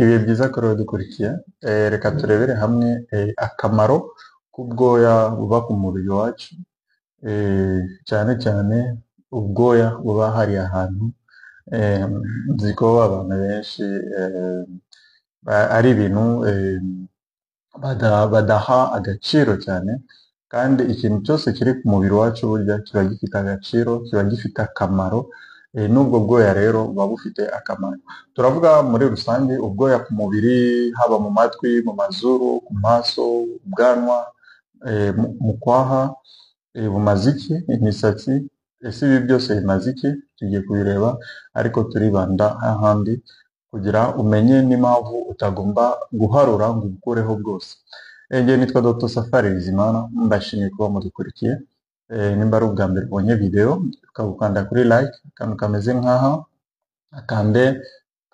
Ibihe byiza kuri wowe dukurikiye. Reka turebere hamwe akamaro k'ubwoya buba ku mubiri wacu, cyane cyane ubwoya buba hari ahantu. eh, Nzi ko abantu benshi ari ibintu badaha agaciro cyane, kandi ikintu cyose kiri ku mubiri wacu burya kiba gifite agaciro, kiba gifite akamaro. N'ubwo bwoya rero buba bufite akamaro. Turavuga muri rusange ubwoya ku mubiri, haba mu matwi, mu mazuru, ku maso, ubwanwa, mu kwaha, bumaze iki, imisatsi. Ese ibi byose bimaze iki? Tugiye kubireba, ariko turibanda hahandi kugira umenye n'impamvu utagomba guharura ngo ubukureho bwose. Njye nitwa Dr. Safari Bizimana, mbashimiye kuba mudukurikiye. Nimba ari ubwa mbere ubonye video, ukagukanda kuri like, akantu kameze nk'aha,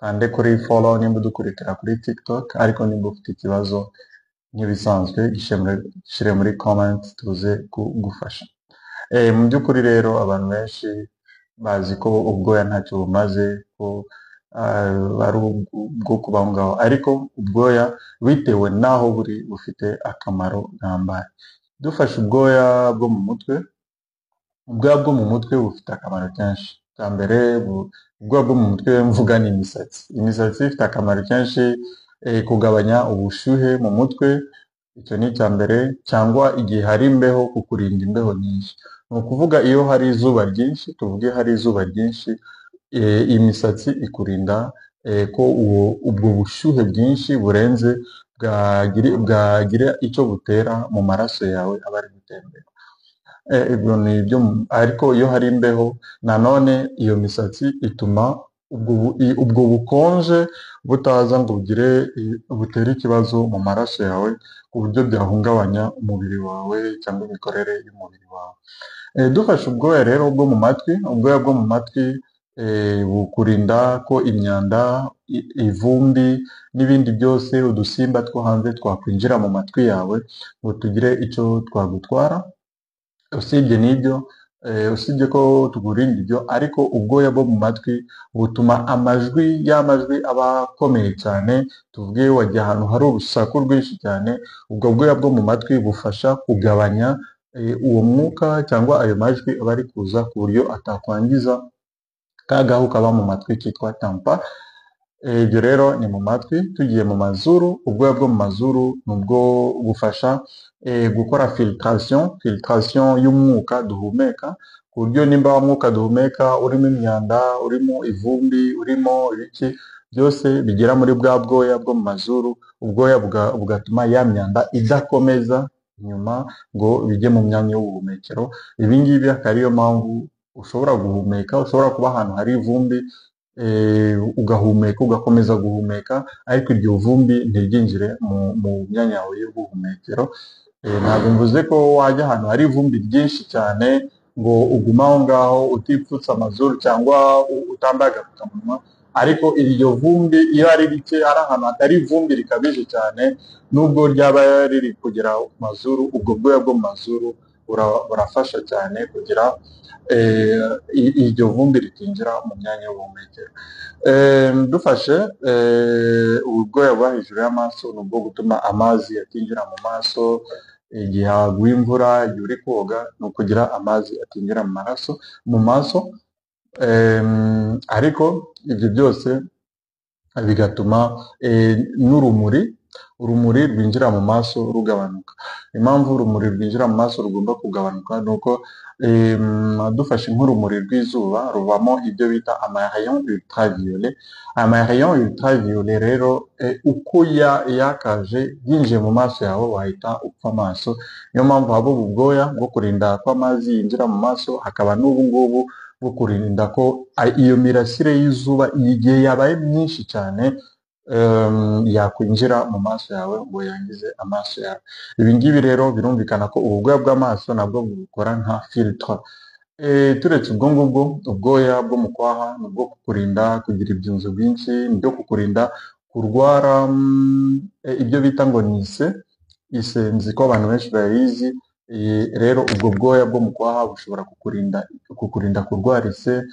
kande kuri follow nimba udukurikira kuri TikTok, ariko nimba ufite ikibazo nk'ibisanzwe gishyire muri comment tuze kugufasha. Mu by'ukuri rero abantu benshi bazi ko ubwoya ntacyo bumaze, ko ari ubwo kubaho ngaho, ariko ubwoya bitewe n'aho buri bufite akamaro gambaye. Dufashe ubwoya bwo mu mutwe, ubwoya bwo mu mutwe bufite akamaro kenshi. Bwa mbere, ubwoya bwo mu mutwe mvuga ni imisatsi. Imisatsi ifite akamaro kenshi, kugabanya ubushyuhe mu mutwe, icyo ni icya mbere, cyangwa igihe hari imbeho, kukurinda imbeho nyinshi. Ni ukuvuga iyo hari izuba ryinshi, tuvuge hari izuba ryinshi, imisatsi ikurinda ko ubwo bushyuhe bwinshi burenze bwagira icyo butera mu maraso yawe aba ari gutembera. Ibyo ni ibyo, ariko iyo hari imbeho nanone iyo misatsi ituma ubwo bukonje butaza ngo butere ikibazo mu maraso yawe, ku buryo byahungabanya umubiri wawe cyangwa imikorere y'umubiri wawe. Dufashe ubwoya rero bwo mu matwi, ubwoya bwo mu matwi bukurinda ko imyanda, ivumbi n'ibindi byose, udusimba two hanze twakwinjira mu matwi yawe ngo tugire icyo twagutwara. Usibye n'ibyo, usibye ko tukurinda ibyo, ariko ubwoya bwo mu matwi butuma y'amajwi aba akomeye cyane. Tuvuge wajya ahantu hari urusaku rwinshi cyane, ubwo bwoya bwo mu matwi bufasha kugabanya uwo mwuka cyangwa ayo majwi aba ari kuza, ku buryo atakwangiza ka gahu kaba mu matwi kitwa tampa. Ibyo rero ni mu matwi. Tugiye mu mazuru, ubwoya bwo mu mazuru nubwo bufasha gukora filtration y'umwuka duhumeka, ku buryo nimba wa mwuka duhumeka urimo imyanda, urimo ivumbi, urimo ibiki, byose bigera muri bwa bwoya bwo mu mazuru. Ubwoya bugatuma ya myanda idakomeza inyuma ngo bijye mu myanya y'ubuhumekero. Ibi ngibi akaba ariyo mpamvu ushobora guhumeka, ushobora kuba ahantu hari ivumbi, ugahumeka, ugakomeza guhumeka, ariko iryo vumbi ntiryinjire mu myanya yawe y'ubuhumekero. Ntabwo mvuze ko wajya ahantu hari ivumbi ryinshi cyane ngo ugume aho ngaho utipfutse amazuru cyangwa utambaye agapfukamunwa, ariko iryo vumbi iyo ari rike, ari ahantu hatari ivumbi rikabije cyane, nubwo ryaba riri kugera ku mazuru, ubwo bwoya bwo mu mazuru burafasha cyane kugira iryo vumbi ritinjira mu myanya y'ubuhumekero. Dufashe ubwoya buba hejuru y'amaso, ni ubwo gutuma amazi atinjira mu maso. Igihe haguye imvura, igihe uri koga, ni ukugira amazi atinjira mu maso. Ariko ibyo byose bigatuma urumuri rwinjira mu maso rugabanuka. Impamvu urumuri rwinjira mu maso rugomba kugabanuka ni uko, dufashe nk'urumuri rw'izuba ruvamo ibyo bita amarayon ultraviolet. Amarayon ultraviolet rero uko yakaje yinjiye mu maso yawe wahita upfa amaso. Niyo mpamvu haba ubu bwoya bwo kurinda ko amazi yinjira mu maso, hakaba n'ubu ngubu bwo kurinda ko iyo mirasire y'izuba igihe yabaye myinshi cyane yakwinjira mu maso yawe ngo yangize amaso yawe. Ibi ngibi rero birumvikana ko ubu bwoya bw'amaso nabwo bukora nka filtre. Turetse ubwo ngubwo, ubwoya bwo mu kwaha ni ubwo kukurinda kugira ibyunzwe byinshi, ni byo kukurinda kurwara ibyo bita ngo ni ise. Nzi ko abantu benshi bayizi. Rero ubwo bwoya bwo mu kwaha bushobora kukurinda kurwara ise,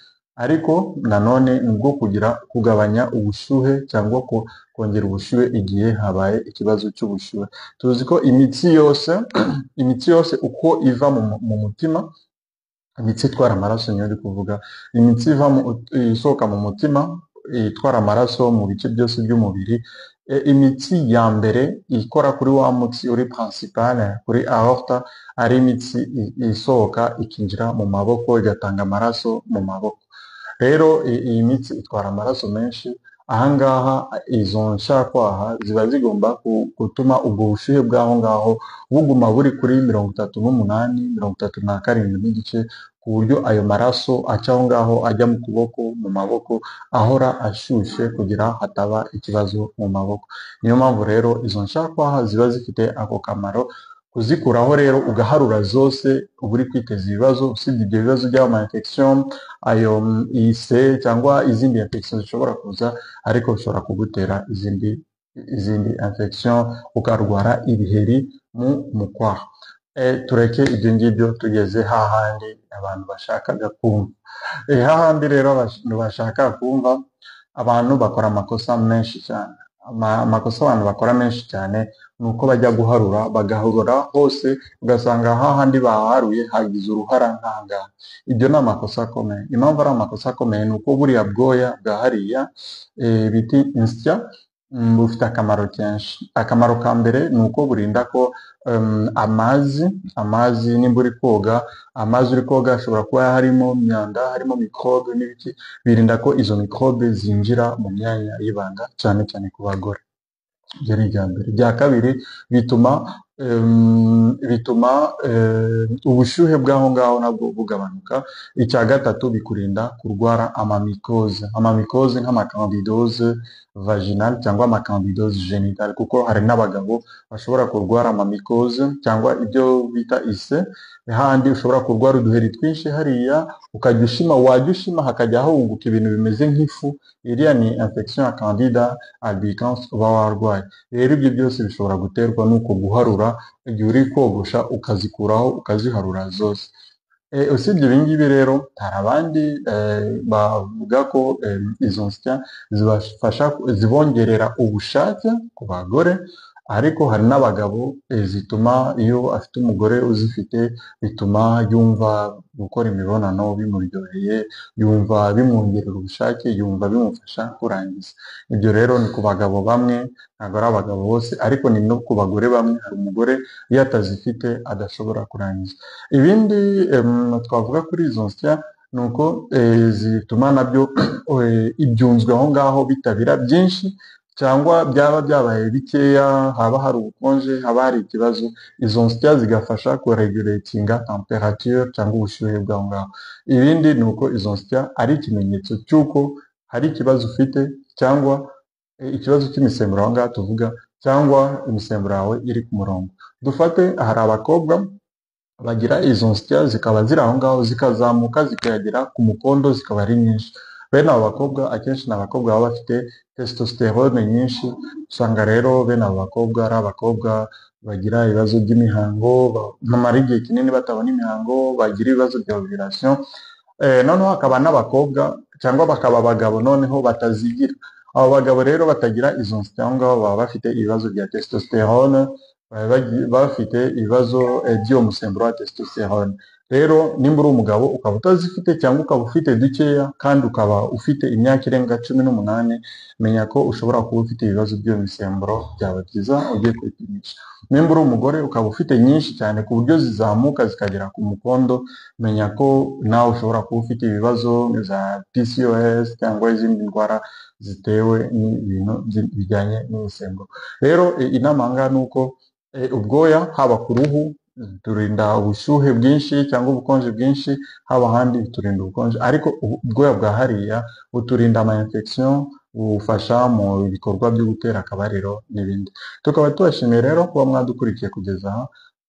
ariko nanone ni ubwo kugabanya ubushyuhe cyangwa kongera ubushyuhe igihe habaye ikibazo cy'ubushyuhe. Tuzi ko imitsi yose uko iva mu mutima, imitsi itwara amaraso niyo ndi kuvuga, imitsi isohoka mu mutima itwara amaraso mu bice byose by'umubiri. Imitsi ya mbere ikora kuri wa mutsi uri principal kuri aorta, ari imitsi isohoka ikinjira mu maboko igatanga amaraso mu maboko. Rero iyi mitsi itwara amaraso menshi. Ahangaha izo nshakwaha ziba zigomba gutuma ubwo bushyuhe bw'aho ngaho buguma buri kuri 38, 37 n'igice, ku buryo ayo maraso aca aho ngaho ajya mu maboko ahora ashyushye kugira hataba ikibazo mu maboko. Niyo mpamvu rero izo nshakwaha ziba zifite ako kamaro. Kuzikuraho rero ugaharura zose uba uri kwiteza ibibazo, usibye ibyo bibazo by'ama infection, ayo ise cyangwa izindi infection zishobora kuza, ariko bishobora kugutera izindi infection, ukarwara ibiheri mu kwaha. Tureke ibyo ngibyo tugeze hahandi abantu bashakaga kumva. Hahandi rero abantu bashaka kumva, abantu bakora amakosa menshi cyane. Amakosa abantu bakora menshi cyane ni uko bajya guharura, bagaharura hose ugasanga hahandi baharuye hagize uruhara nk'ahangaha. Ibyo ni amakosa akomeye. Impamvu ari amakosa akomeye ni uko buriya bwoya bwa hariya biti insya bufite akamaro kenshi. Akamaro ka mbere ni uko burinda ko amazi nimba uri koga, amazi uri koga ashobora kuba harimo imyanda, harimo mikorobe n'ibiki, birinda ko izo mikorobe zinjira mu myanya y'ibanga, cyane cyane ku bagore. Ibyo ni ibya mbere. Ibya kabiri, bituma ubushyuhe bw'aho ngaho nabwo bugabanuka. Icya gatatu, bikurinda kurwara amamikoze nk'amakandidose vaginal cyangwa amakandidose genital, kuko hari n'abagabo bashobora kurwara amamikoze cyangwa ibyo bita ise, handi ushobora kurwara uduheri twinshi hariya, ukajya ushima hakajya hahunguka ibintu bimeze nk'ifu. Iriya ni infection ya candida albicans uba warwaye. Rero ibyo byose bishobora guterwa n'uko guharura, igihe uri kogosha ukazikuraho ukaziharura zose. Usibye ibi ngibi rero, hari abandi bavuga ko izo nsya zibongerera ubushake ku bagore, ariko hari n'abagabo zituma, iyo afite umugore uzifite, bituma yumva gukora imibonano bimuryoheye, yumva bimwongerera ubushake, yumva bimufasha kurangiza. Ibyo rero ni ku bagabo bamwe, ntabwo ari abagabo bose, ariko ni no ku bagore bamwe. Hari umugore iyo atazifite adashobora kurangiza. Ibindi twavuga kuri izo nsya ni uko zituma nabyo ibyunzwe aho ngaho bitabira byinshi, cyangwa byaba byabaye bikeya, haba hari ubukonje, haba hari ikibazo, izo nsya zigafasha kuregulatinga temperature cyangwa ubushyuhe bw'aho ngaho. Ibindi ni uko izo nsya ari ikimenyetso cy'uko hari ikibazo ufite, cyangwa ikibazo cy'imisemburo aho ngaho tuvuga, cyangwa imisemburo yawe iri ku murongo. Dufate, hari abakobwa bagira izo nsya zikaba ziri aho ngaho, zikazamuka zikagera ku mukondo, zikaba ari nyinshi. Bene abo bakobwa akenshi ni abakobwa baba bafite testosterone nyinshi. Usanga rero bene abo bakobwa ari abakobwa bagira ibibazo by'imihango, bamara igihe kinini batabona imihango, bagira ibibazo bya ovulation. Noneho hakaba n'abakobwa cyangwa bakaba abagabo noneho batazigira. Abo bagabo rero batagira izo nsya aho ngaho baba bafite ibibazo bya testosterone, bafite ibibazo by'uwo musemburo wa testosterone. Rero nimba uri umugabo ukaba utazifite cyangwa ukaba ufite dukeya, kandi ukaba ufite imyaka irenga 18, menya ko ushobora kuba ufite ibibazo by'iyo misemburo, byaba byiza ugiye kwipimisha. Nimba uri umugore ukaba ufite nyinshi cyane ku buryo zizamuka zikagera ku mukondo, menya ko nawe ushobora kuba ufite ibibazo za PCOS cyangwa izindi ndwara zitewe n'ibintu bijyanye n'imisemburo. Rero inama ngaha ni uko ubwoya haba ku ruhu turinda ubushyuhe bwinshi cyangwa ubukonje bwinshi, haba ahandi turinda ubukonje, ariko ubwoya bwa hariya buturinda ama infection, bufasha mu bikorwa byo gutera akabariro n'ibindi. Tukaba tubashimiye rero kuba mwadukurikiye kugeza aha,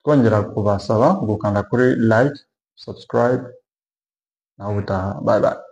twongera kubasaba gukanda kuri like, subscribe, naho ubutaha. Bye bye.